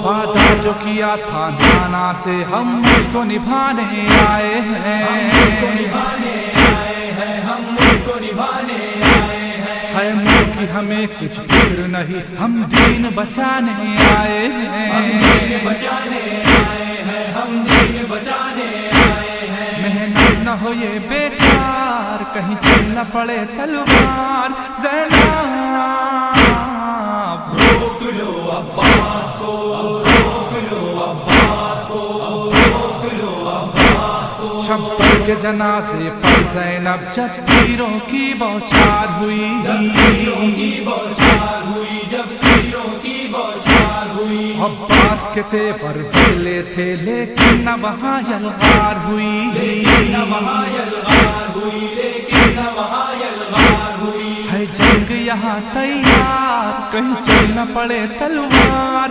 وعدہ جو کیا تھا نانا سے ہم اس کو نبھانے آئے ہیں، ہے ملک کی ہمیں کچھ فکر نہیں، ہم دین بچانے آئے ہیں، محنت نہ ہو یہ بیکار، کہیں چل نہ پڑے تلوار، زینب روک لو عباس کو، روک لو عباس کو، روک لو عباس کو۔ چھپر کے جنازے پر زینب جب تیروں کی بوچھار ہوئی، جب تیروں کی بوچھار ہوئی، جب تیروں کی بوچھار ہوئی، عباس کے تیور بھلے تھے لیکن نہ وہاں یلغار ہوئی، لیکن نہ وہاں یلغار ہوئی، لیکن نہ وہاں یلغار ہوئی۔ ہے جنگ یہاں تیار، کہیں چل نہ پڑے تلوار،